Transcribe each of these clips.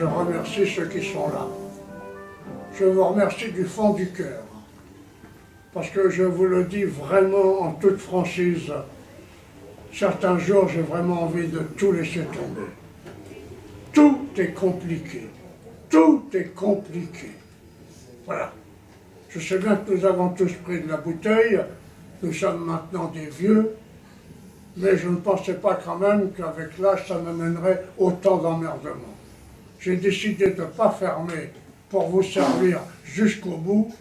je remercie ceux qui sont là. Je vous remercie du fond du cœur. Parce que je vous le dis vraiment en toute franchise, certains jours j'ai vraiment envie de tout laisser tomber. Tout est compliqué. Tout est compliqué. Voilà. Je sais bien que nous avons tous pris de la bouteille, nous sommes maintenant des vieux, mais je ne pensais pas quand même qu'avec l'âge ça m'amènerait autant d'emmerdements. J'ai décidé de ne pas fermer pour vous servir jusqu'au bout,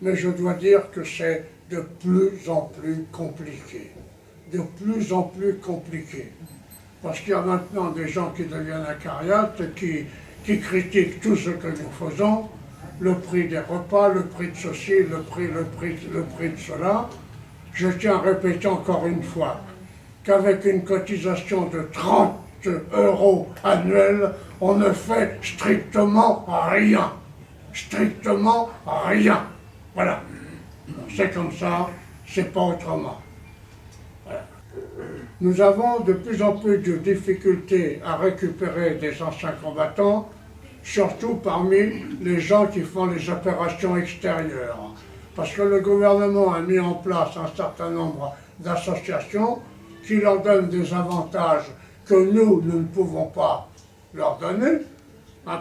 mais je dois dire que c'est de plus en plus compliqué. De plus en plus compliqué. Parce qu'il y a maintenant des gens qui deviennent acariates, qui critiquent tout ce que nous faisons, le prix des repas, le prix de ceci, le prix de cela. Je tiens à répéter encore une fois qu'avec une cotisation de 30 € annuels, on ne fait strictement rien. Strictement rien. Voilà. C'est comme ça, c'est pas autrement. Voilà. Nous avons de plus en plus de difficultés à récupérer des anciens combattants, surtout parmi les gens qui font les opérations extérieures. Parce que le gouvernement a mis en place un certain nombre d'associations qui leur donnent des avantages que nous ne pouvons pas leur donner,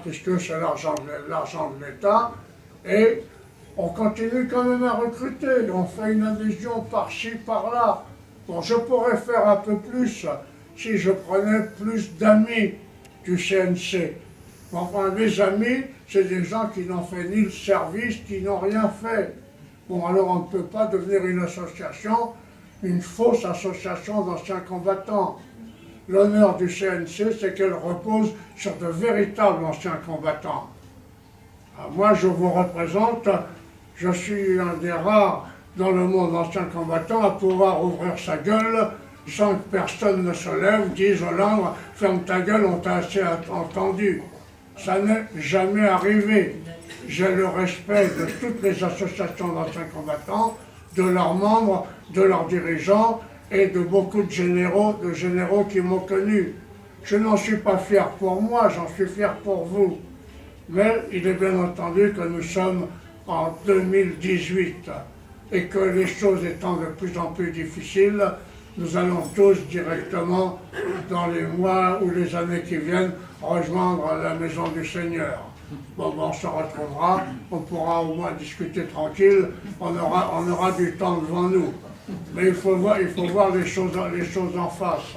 puisque c'est l'argent de l'État, et on continue quand même à recruter, on fait une adhésion par-ci, par-là. Bon, je pourrais faire un peu plus si je prenais plus d'amis du CNC. Enfin, les amis, c'est des gens qui n'ont fait ni le service, qui n'ont rien fait. Bon, alors on ne peut pas devenir une association, une fausse association d'anciens combattants. L'honneur du CNC, c'est qu'elle repose sur de véritables anciens combattants. Moi, je vous représente, je suis un des rares dans le monde ancien combattant à pouvoir ouvrir sa gueule sans que personne ne se lève, dise aux langues, ferme ta gueule, on t'a assez entendu. Ça n'est jamais arrivé. J'ai le respect de toutes les associations d'anciens combattants, de leurs membres, de leurs dirigeants et de beaucoup de généraux qui m'ont connu. Je n'en suis pas fier pour moi, j'en suis fier pour vous. Mais il est bien entendu que nous sommes en 2018 et que les choses étant de plus en plus difficiles, nous allons tous directement, dans les mois ou les années qui viennent, rejoindre la maison du Seigneur. Bon, on se retrouvera, on pourra au moins discuter tranquille, on aura du temps devant nous. Mais il faut voir les choses en face.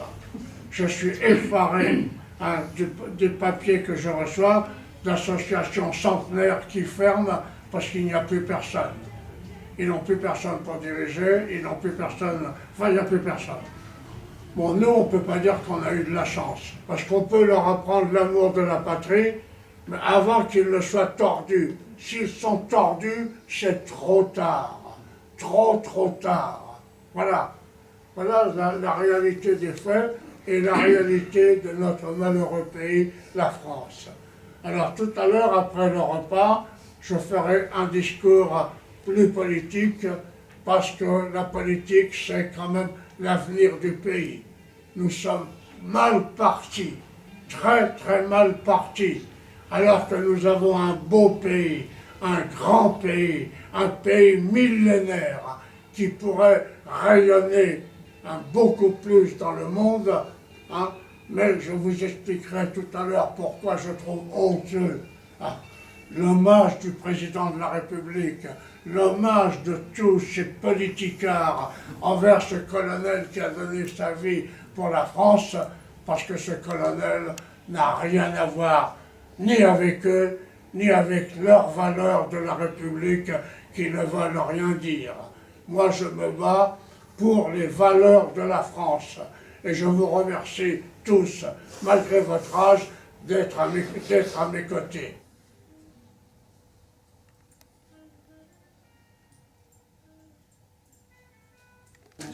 Je suis effaré des papiers que je reçois d'associations centenaires qui ferment parce qu'il n'y a plus personne. Ils n'ont plus personne pour diriger, ils n'ont plus personne, enfin il n'y a plus personne. Bon, nous on ne peut pas dire qu'on a eu de la chance, parce qu'on peut leur apprendre l'amour de la patrie, mais avant qu'ils ne soient tordus. S'ils sont tordus, c'est trop tard. Trop tard. Voilà. Voilà la réalité des faits et la réalité de notre malheureux pays, la France. Alors tout à l'heure, après le repas, je ferai un discours plus politique, parce que la politique, c'est quand même l'avenir du pays. Nous sommes mal partis, très mal partis, alors que nous avons un beau pays, un grand pays, un pays millénaire, qui pourrait rayonner beaucoup plus dans le monde, mais je vous expliquerai tout à l'heure pourquoi je trouve honteux l'hommage du président de la République, l'hommage de tous ces politicards envers ce colonel qui a donné sa vie pour la France, parce que ce colonel n'a rien à voir ni avec eux, ni avec leurs valeurs de la République qui ne veulent rien dire. Moi, je me bats pour les valeurs de la France. Et je vous remercie tous, malgré votre âge, d'être à mes côtés.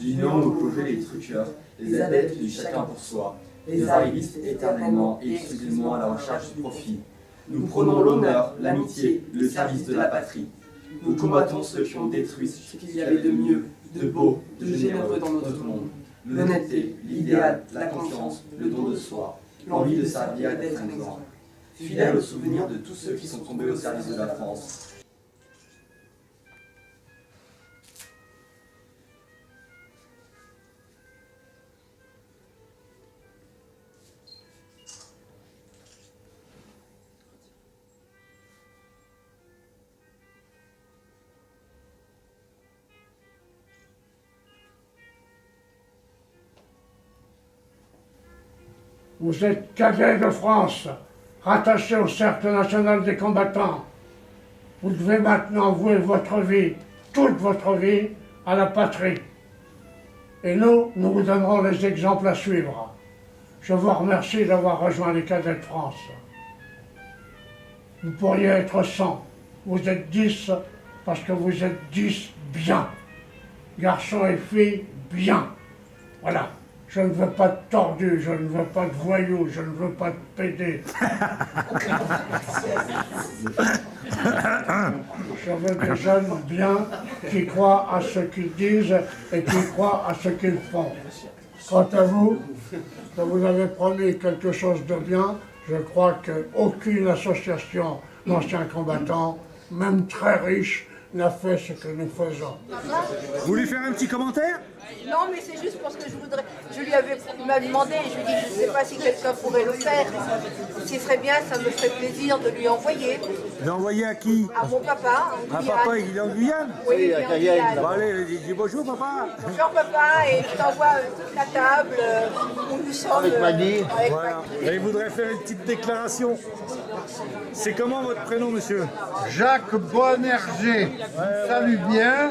D'union opposée les truqueurs, les adeptes du chacun pour soi, les arrivistes éternellement et exclusivement à la recherche du profit. Nous prônons l'honneur, l'amitié, le service de la patrie. Nous combattons ceux qui ont détruit ce qu'il y avait de mieux, de beau, de généreux dans notre monde. L'honnêteté, l'idéal, la confiance, le don de soi, l'envie de servir et d'être un exemple. fidèle au souvenir de tous ceux qui sont tombés au service de la France. Vous êtes cadet de France, rattaché au Cercle national des combattants. Vous devez maintenant vouer votre vie, toute votre vie, à la patrie. Et nous vous donnerons les exemples à suivre. Je vous remercie d'avoir rejoint les cadets de France. Vous pourriez être 100, vous êtes 10 parce que vous êtes 10 bien. Garçons et filles, bien. Voilà. Je ne veux pas de tordus, je ne veux pas de voyous, je ne veux pas de pédés. Je veux des jeunes bien qui croient à ce qu'ils disent et qui croient à ce qu'ils font. Quant à vous, que vous avez promis quelque chose de bien, je crois qu'aucune association d'anciens combattants, même très riche, n'a fait ce que nous faisons. Vous voulez faire un petit commentaire? Non, mais c'est juste parce que il m'a demandé, je lui ai dit, je ne sais pas si quelqu'un pourrait le faire. Ce serait bien, ça me ferait plaisir de lui envoyer. L'envoyer à qui? À mon papa, en À Guyane. papa, il est en Guyane? Oui, il est en Guyane. Bon, allez, dis bonjour papa. Bonjour papa, et je t'envoie toute la table où nous sommes. Avec Maggie. Avec Voilà. Maggie. Et il voudrait faire une petite déclaration. C'est comment votre prénom, monsieur? Jacques Bonerger salue bien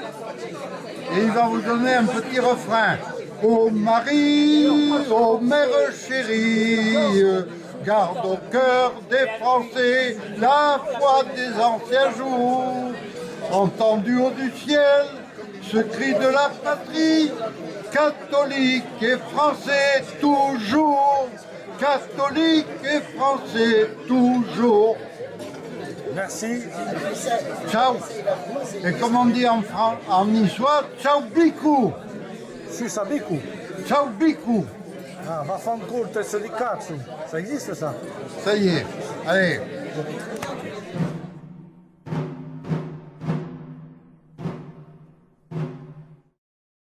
et il va vous donner un petit refrain. Ô Marie, ô mère chérie, garde au cœur des Français la foi des anciens jours. Entendu haut du ciel ce cri de la patrie, catholique et français toujours, catholique et français toujours. Merci. Ciao. Et comme on dit en niçois, ciao bicou. Sus a bicu. Ciao bicou. Ah, vaffanculo, testa di cazzo. Ça existe ça? Ça y est. Allez.